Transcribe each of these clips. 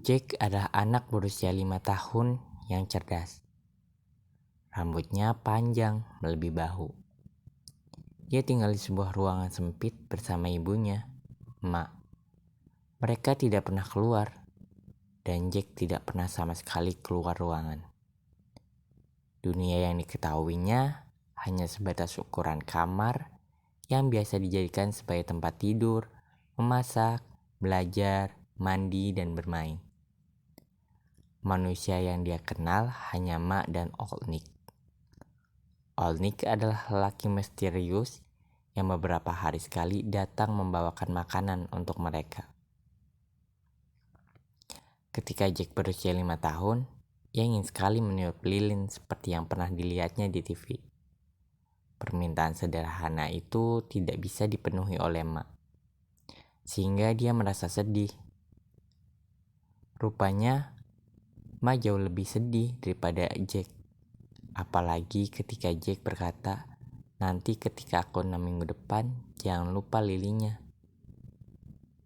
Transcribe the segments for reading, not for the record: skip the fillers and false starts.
Jack adalah anak berusia 5 tahun yang cerdas. Rambutnya panjang melebihi bahu. Dia tinggal di sebuah ruangan sempit bersama ibunya, Mak. Mereka tidak pernah keluar, dan Jack tidak pernah sama sekali keluar ruangan. Dunia yang diketahuinya hanya sebatas ukuran kamar yang biasa dijadikan sebagai tempat tidur, memasak, belajar, mandi, dan bermain. Manusia yang dia kenal hanya Mak dan Old Nick. Old Nick adalah lelaki misterius yang beberapa hari sekali datang membawakan makanan untuk mereka. Ketika Jack berusia 5 tahun, ia ingin sekali meniup lilin seperti yang pernah dilihatnya di TV. Permintaan sederhana itu tidak bisa dipenuhi oleh Mak, sehingga dia merasa sedih. Rupanya, Mak jauh lebih sedih daripada Jack. Apalagi ketika Jack berkata, "Nanti ketika aku 6 minggu depan, jangan lupa lilinnya."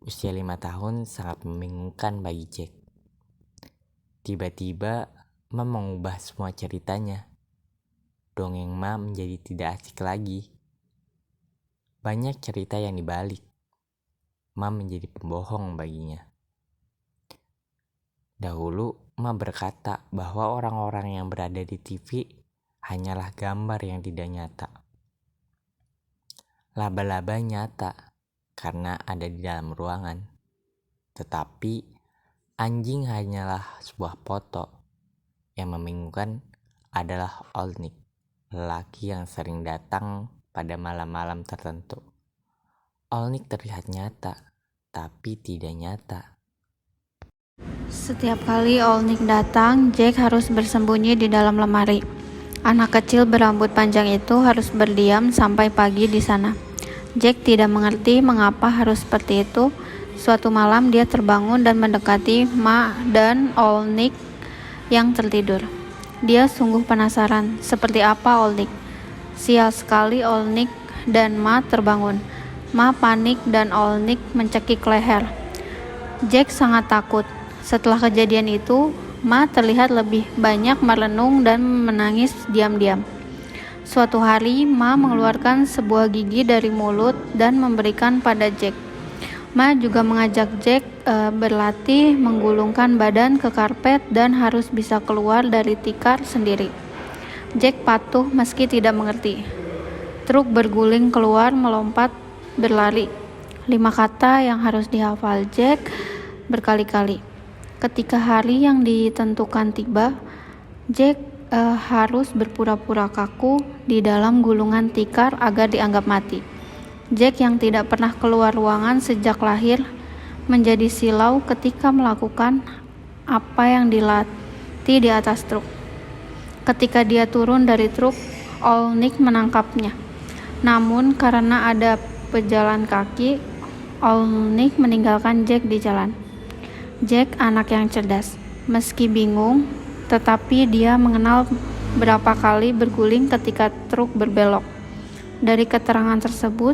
Usia 5 tahun sangat membingungkan bagi Jack. Tiba-tiba, Mak mengubah semua ceritanya. Dongeng Mak menjadi tidak asik lagi. Banyak cerita yang dibalik. Mak menjadi pembohong baginya. Dahulu, Mak berkata bahwa orang-orang yang berada di TV hanyalah gambar yang tidak nyata. Laba-laba nyata karena ada di dalam ruangan. Tetapi, anjing hanyalah sebuah foto. Yang membingungkan adalah Old Nick, lelaki yang sering datang pada malam-malam tertentu. Old Nick terlihat nyata, tapi tidak nyata. Setiap kali Old Nick datang, Jack harus bersembunyi di dalam lemari. Anak kecil berambut panjang itu harus berdiam sampai pagi di sana. Jack tidak mengerti mengapa harus seperti itu. Suatu malam dia terbangun dan mendekati Ma dan Old Nick yang tertidur. Dia sungguh penasaran, seperti apa Old Nick. Sial sekali Old Nick dan Ma terbangun. Ma panik dan Old Nick mencekik leher. Jack sangat takut. Setelah kejadian itu, Ma terlihat lebih banyak merenung dan menangis diam-diam. Suatu hari, Ma mengeluarkan sebuah gigi dari mulut dan memberikan pada Jack. Ma juga mengajak Jack berlatih menggulungkan badan ke karpet dan harus bisa keluar dari tikar sendiri. Jack patuh meski tidak mengerti. Truk berguling keluar, melompat, berlari. 5 kata yang harus dihafal Jack berkali-kali. Ketika hari yang ditentukan tiba, Jack harus berpura-pura kaku di dalam gulungan tikar agar dianggap mati. Jack yang tidak pernah keluar ruangan sejak lahir menjadi silau ketika melakukan apa yang dilatih di atas truk. Ketika dia turun dari truk, Old Nick menangkapnya. Namun karena ada pejalan kaki, Old Nick meninggalkan Jack di jalan. Jack anak yang cerdas. Meski bingung, tetapi dia mengenal berapa kali berguling ketika truk berbelok. Dari keterangan tersebut,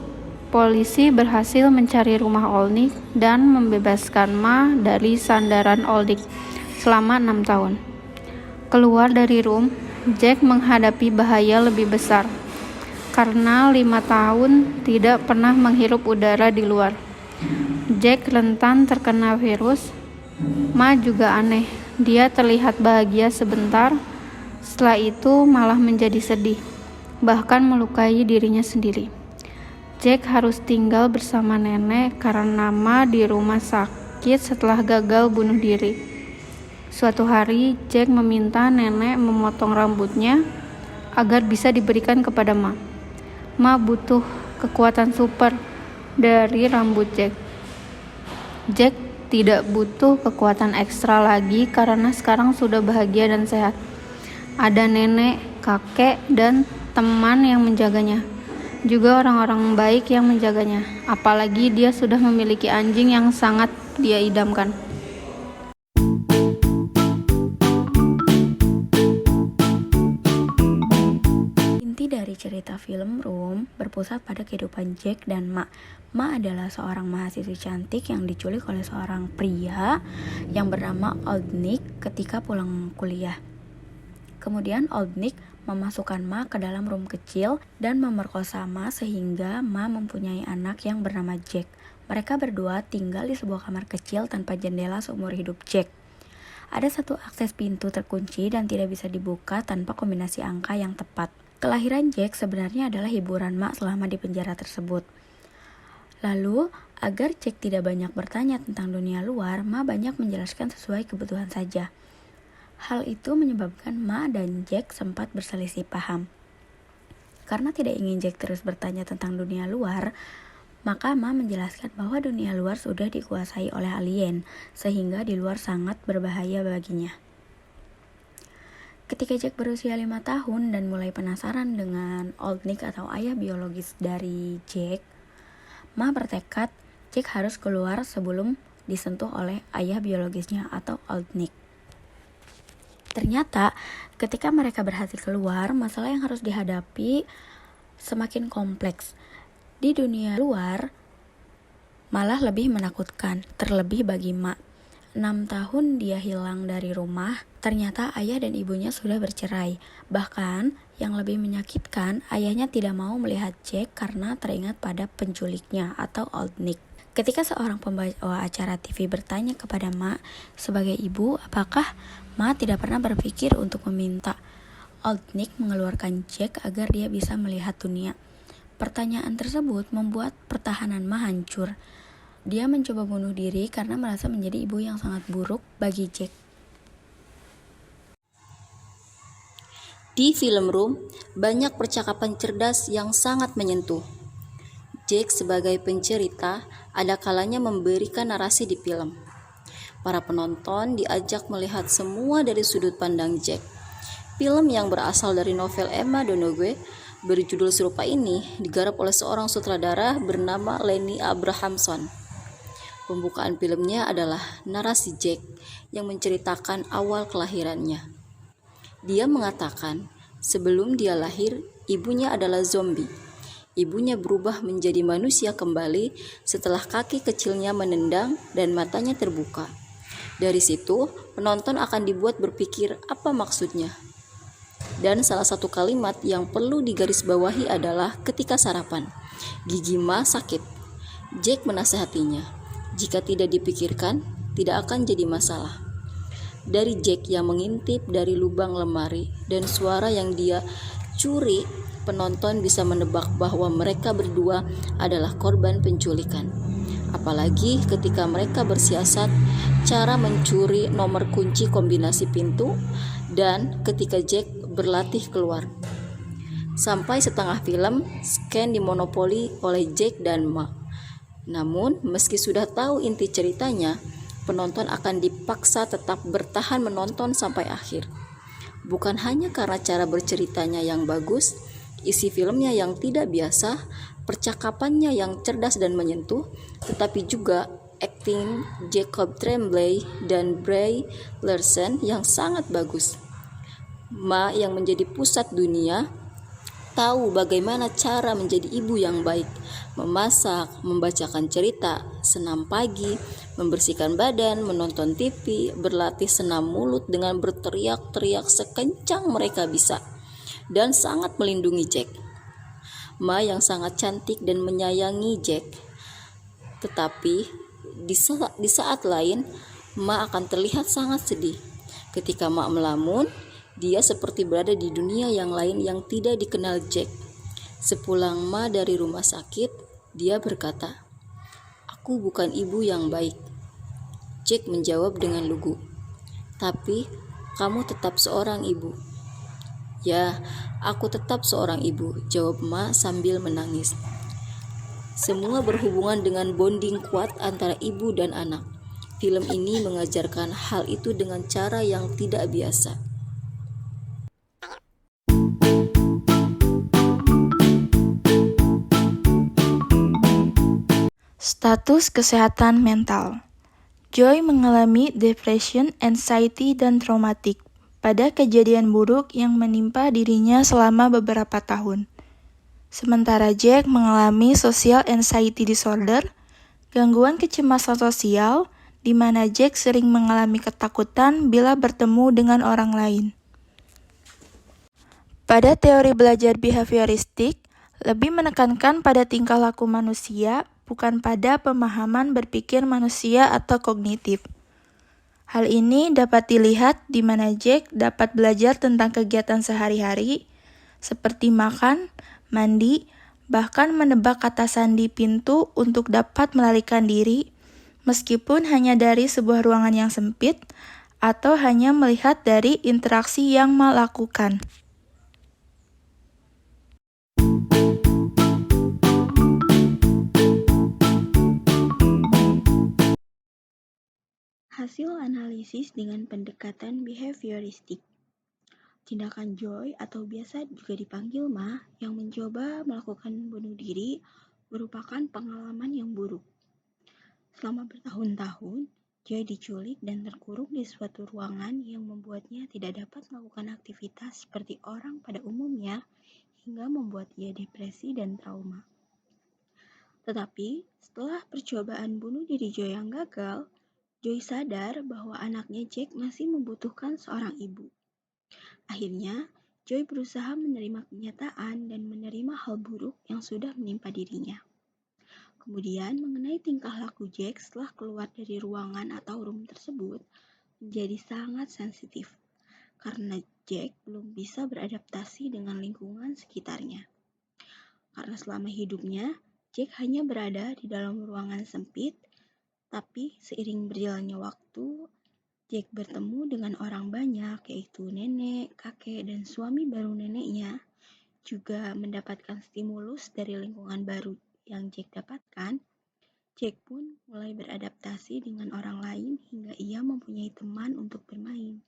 polisi berhasil mencari rumah Old Nick dan membebaskan Ma dari sandaran Old Nick selama 6 tahun. Keluar dari room, Jack menghadapi bahaya lebih besar karena 5 tahun tidak pernah menghirup udara di luar. Jack rentan terkena virus. Ma juga aneh. Dia terlihat bahagia sebentar, setelah itu malah menjadi sedih, bahkan melukai dirinya sendiri. Jack harus tinggal bersama nenek karena Ma di rumah sakit setelah gagal bunuh diri. Suatu hari, Jack meminta nenek memotong rambutnya agar bisa diberikan kepada Ma. Ma butuh kekuatan super dari rambut Jack. Jack tidak butuh kekuatan ekstra lagi karena sekarang sudah bahagia dan sehat. Ada nenek, kakek, dan teman yang menjaganya. Juga orang-orang baik yang menjaganya. Apalagi dia sudah memiliki anjing yang sangat dia idamkan. Inti dari cerita Film Room berpusat pada kehidupan Jack dan Ma. Ma adalah seorang mahasiswi cantik yang diculik oleh seorang pria yang bernama Old Nick ketika pulang kuliah. Kemudian Old Nick memasukkan Ma ke dalam room kecil dan memerkosa Ma sehingga Ma mempunyai anak yang bernama Jack. Mereka berdua tinggal di sebuah kamar kecil tanpa jendela seumur hidup Jack. Ada satu akses pintu terkunci dan tidak bisa dibuka tanpa kombinasi angka yang tepat. Kelahiran Jack sebenarnya adalah hiburan Ma selama di penjara tersebut. Lalu, agar Jack tidak banyak bertanya tentang dunia luar, Ma banyak menjelaskan sesuai kebutuhan saja. Hal itu menyebabkan Ma dan Jack sempat berselisih paham. Karena tidak ingin Jack terus bertanya tentang dunia luar, maka Ma menjelaskan bahwa dunia luar sudah dikuasai oleh alien, sehingga di luar sangat berbahaya baginya. Ketika Jack berusia 5 tahun dan mulai penasaran dengan Old Nick atau ayah biologis dari Jack, Ma bertekad Jack harus keluar sebelum disentuh oleh ayah biologisnya atau Old Nick. Ternyata, ketika mereka berhasil keluar, masalah yang harus dihadapi semakin kompleks. Di dunia luar, malah lebih menakutkan, terlebih bagi Ma. 6 tahun dia hilang dari rumah, ternyata ayah dan ibunya sudah bercerai. Bahkan, yang lebih menyakitkan, ayahnya tidak mau melihat Jack karena teringat pada penculiknya atau Old Nick. Ketika seorang pembawa acara TV bertanya kepada Ma, sebagai ibu, apakah Ma tidak pernah berpikir untuk meminta Old Nick mengeluarkan Jack agar dia bisa melihat dunia? Pertanyaan tersebut membuat pertahanan Ma hancur. Dia mencoba bunuh diri karena merasa menjadi ibu yang sangat buruk bagi Jack. Di Film Room, banyak percakapan cerdas yang sangat menyentuh. Jack sebagai pencerita ada kalanya memberikan narasi di film. Para penonton diajak melihat semua dari sudut pandang Jack. Film yang berasal dari novel Emma Donoghue berjudul serupa ini digarap oleh seorang sutradara bernama Lenny Abrahamson. Pembukaan filmnya adalah narasi Jack yang menceritakan awal kelahirannya. Dia mengatakan, sebelum dia lahir, ibunya adalah zombie. Ibunya berubah menjadi manusia kembali setelah kaki kecilnya menendang dan matanya terbuka. Dari situ, penonton akan dibuat berpikir apa maksudnya. Dan salah satu kalimat yang perlu digarisbawahi adalah ketika sarapan. Gigi Ma sakit. Jack menasehatinya, jika tidak dipikirkan, tidak akan jadi masalah. Dari Jack yang mengintip dari lubang lemari dan suara yang dia curi, penonton bisa menebak bahwa mereka berdua adalah korban penculikan. Apalagi ketika mereka bersiasat cara mencuri nomor kunci kombinasi pintu dan ketika Jack berlatih keluar. Sampai setengah film, scan dimonopoli oleh Jack dan Ma. Namun, meski sudah tahu inti ceritanya, penonton akan dipaksa tetap bertahan menonton sampai akhir. Bukan hanya karena cara berceritanya yang bagus, isi filmnya yang tidak biasa, percakapannya yang cerdas dan menyentuh, tetapi juga akting Jacob Tremblay dan Brie Larson yang sangat bagus. Ma yang menjadi pusat dunia tahu bagaimana cara menjadi ibu yang baik, memasak, membacakan cerita, senam pagi, membersihkan badan, menonton TV, berlatih senam mulut dengan berteriak-teriak sekencang mereka bisa, dan sangat melindungi Jack. Ma yang sangat cantik dan menyayangi Jack. Tetapi di saat lain, Ma akan terlihat sangat sedih. Ketika Ma melamun, dia seperti berada di dunia yang lain yang tidak dikenal Jack. Sepulang Ma dari rumah sakit, dia berkata, "Aku bukan ibu yang baik." Jack menjawab dengan lugu, "Tapi kamu tetap seorang ibu." "Ya, aku tetap seorang ibu," jawab Ma sambil menangis. Semua berhubungan dengan bonding kuat antara ibu dan anak. Film ini mengajarkan hal itu dengan cara yang tidak biasa. Status kesehatan mental. Joy mengalami depression, anxiety, dan traumatik pada kejadian buruk yang menimpa dirinya selama beberapa tahun. sementara Jack mengalami social anxiety disorder, gangguan kecemasan sosial, di mana Jack sering mengalami ketakutan bila bertemu dengan orang lain. Pada teori belajar behavioristik, lebih menekankan pada tingkah laku manusia, bukan pada pemahaman berpikir manusia atau kognitif. Hal ini dapat dilihat di mana Jack dapat belajar tentang kegiatan sehari-hari, seperti makan, mandi, bahkan menebak kata sandi pintu untuk dapat melarikan diri, meskipun hanya dari sebuah ruangan yang sempit, atau hanya melihat dari interaksi yang melakukan. Hasil analisis dengan pendekatan behavioristik. Tindakan Joy atau biasa juga dipanggil Ma yang mencoba melakukan bunuh diri merupakan pengalaman yang buruk. Selama bertahun-tahun, Joy diculik dan terkurung di suatu ruangan yang membuatnya tidak dapat melakukan aktivitas seperti orang pada umumnya hingga membuat ia depresi dan trauma. Tetapi, setelah percobaan bunuh diri Joy yang gagal, Joy sadar bahwa anaknya Jack masih membutuhkan seorang ibu. Akhirnya, Joy berusaha menerima kenyataan dan menerima hal buruk yang sudah menimpa dirinya. Kemudian, mengenai tingkah laku Jack setelah keluar dari ruangan atau room tersebut menjadi sangat sensitif, karena Jack belum bisa beradaptasi dengan lingkungan sekitarnya. Karena selama hidupnya, Jack hanya berada di dalam ruangan sempit. Tapi seiring berjalannya waktu, Jack bertemu dengan orang banyak, yaitu nenek, kakek, dan suami baru neneknya, juga mendapatkan stimulus dari lingkungan baru yang Jack dapatkan. Jack pun mulai beradaptasi dengan orang lain hingga ia mempunyai teman untuk bermain.